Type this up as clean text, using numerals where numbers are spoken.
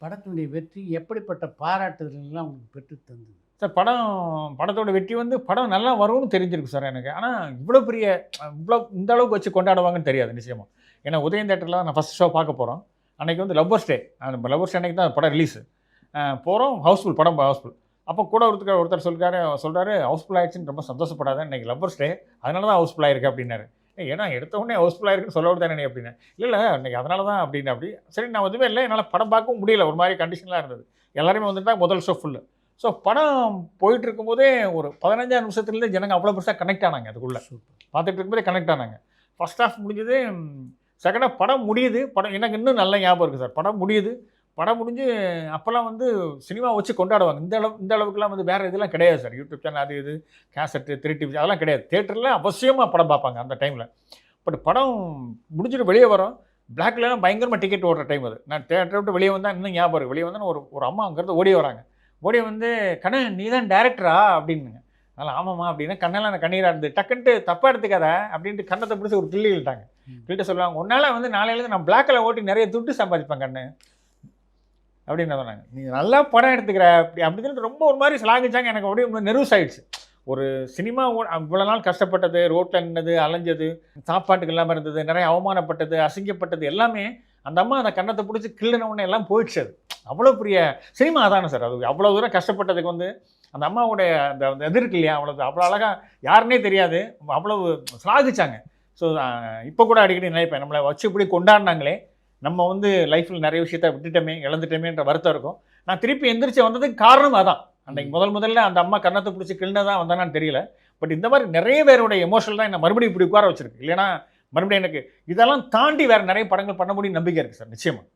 படத்தினுடைய வெற்றி எப்படிப்பட்ட பாராட்டுதல்கள்லாம் உங்களுக்கு பெற்று தந்தது? சார் படத்தோட வெற்றி வந்து படம் நல்லா வரும்னு தெரிஞ்சிருக்கு சார் எனக்கு. ஆனா இவ்வளோ பெரிய இவ்வளோ இந்த அளவுக்கு வச்சு கொண்டாடுவாங்கன்னு தெரியாது நிச்சயமா. ஏன்னா உதயம் தியேட்டர்ல நான் ஃபர்ஸ்ட் ஷோ பார்க்க போறோம். அன்னைக்கு வந்து லவ்வர்ஸ் டே. அந்த லவ்வர்ஸ் டே அன்னைக்கு தான் படம் ரிலீஸ். போறோம் ஹவுஸ்ஃபுல் படம் ஹவுஸ்ஃபுல். அப்போ கூட ஒருத்தர் சொல்றாரு ஹவுஸ்ஃபுல் ஆயிடுச்சுன்னு ரொம்ப சந்தோஷப்படாத. இன்னைக்கு லவ்வர்ஸ் டே. அதனால தான் ஹவுஸ்ஃபுல் ஆயிருக்கு அப்படின்னாரு. ஏன்னா எடுத்த உடனே ஹவுஸ்ஃபுல் ஆயிருக்குன்னு சொல்ல தானே அப்படின்னா. இல்ல இன்னைக்கு அதனால தான் அப்படின்னு அப்படி. சரி நான் எதுவுமே இல்லை. என்னால் படம் பார்க்கவும் முடியல. ஒரு மாதிரி கண்டிஷன்லாம் இருந்தது. எல்லாருமே வந்துட்டா முதல் ஷோ ஃபுல்லு. ஸோ படம் போயிட்டு இருக்கும்போதே ஒரு 15 நிமிஷத்துலேருந்து ஜனங்க அவ்வளோ பெருசாக கனெக்ட் ஆனாங்க அதுக்குள்ளே. பார்த்துட்டு இருக்கும்போதே கனெக்ட் ஆனாங்க. ஃபர்ஸ்ட் ஹாஃப் முடிஞ்சது. செகண்ட் ஹாஃப் படம் முடியுது. படம் எனக்கு இன்னும் நல்ல ஞாபகம் இருக்குது சார். படம் முடியுது. படம் முடிஞ்சு அப்போல்லாம் வந்து சினிமா வச்சு கொண்டாடுவாங்க. இந்த அளவுக்குலாம் வந்து வேறு இதெல்லாம் கிடையாது சார். யூடியூப் சேனல் அது இது கேசட்டு 3 டிவி அதெல்லாம் கிடையாது. தியேட்டரில் அவசியமாக படம் பார்ப்பாங்க அந்த டைமில். பட் படம் முடிஞ்சுட்டு வெளியே வரோம். பிளாக்லாம் பயங்கரமாக டிக்கெட் ஓடுற டைம் அது. நான் தியேட்டரை விட்டு வெளியே வந்தால் இன்னும் ஞாபகம் இருக்குது. வெளியே வந்தால் ஒரு அம்மா அங்கேருந்து ஓடி வராங்க. ஓடி வந்து கண்ணன் நீ தான் டேரக்டரா அப்படின்னுங்க. அதனால் ஆமாம்மா அப்படின்னா கண்ணெல்லாம் கண்ணீராக இருந்தது. டக்குன்ட்டு தப்பாக எடுத்துக்காத அப்படின்ட்டு கண்ணத்தை பிடிச்சி ஒரு கிள்ளி இழுட்டாங்க. கிட்ட சொல்லுவாங்க உன்னால் வந்து நாளையிலேருந்து நான் பிளாக்கில் ஓட்டி நிறைய துட்டு சம்பாதிப்பேன் கண்ணு அப்படின்னு சொன்னாங்க. நீ நல்லா படம் எடுத்துக்கிற அப்படி சொல்லிட்டு ரொம்ப ஒரு மாதிரி சிலாகிச்சாங்க. எனக்கு அப்படியே நெர்வஸ் ஆகிடுச்சு. ஒரு சினிமா இவ்வளோ நாள் கஷ்டப்பட்டது, ரோட்டில் நின்னது, அலைஞ்சது, சாப்பாட்டுக்கு இல்லாமல் இருந்தது, நிறைய அவமானப்பட்டது, அசிங்கப்பட்டது எல்லாமே அந்த அம்மா அந்த கண்ணத்தை பிடிச்சி கிள்ளின உடனே எல்லாம் போயிடுச்சு. அது அவ்வளோ பெரிய சினிமா அதானே சார். அது அவ்வளோ தூரம் கஷ்டப்பட்டதுக்கு வந்து அந்த அம்மாவுடைய அந்த இது இருக்கு இல்லையா, அவ்வளோ அழகாக யாருன்னே தெரியாது, அவ்வளவு சிலாகிச்சாங்க. ஸோ இப்போ கூட அடிக்கடி நினைப்பேன், நம்மளை வச்சு இப்படி கொண்டாடினாங்களே, நம்ம வந்து லைஃப்பில் நிறைய விஷயத்த விட்டுட்டோமே இழந்துட்டோமேன்ற வருத்தம் இருக்கும். நான் திருப்பி எந்திரிச்சு வந்ததுக்கு காரணம் அதான். அன்றைக்கு முதல்ல அந்த அம்மா கண்ணத்தை பிடிச்சி கிள்னதான் வந்தானான்னு தெரியல. பட் இந்த மாதிரி நிறைய பேருடைய எமோஷனல் தான் என்ன மறுபடியும் இப்படி உட்கார வச்சிருக்கு. இல்லைன்னா மறுபடியும் எனக்கு இதெல்லாம் தாண்டி வேறு நிறைய படங்கள் பண்ண முடியும் நம்பிக்கை இருக்குது சார் நிச்சயமாக.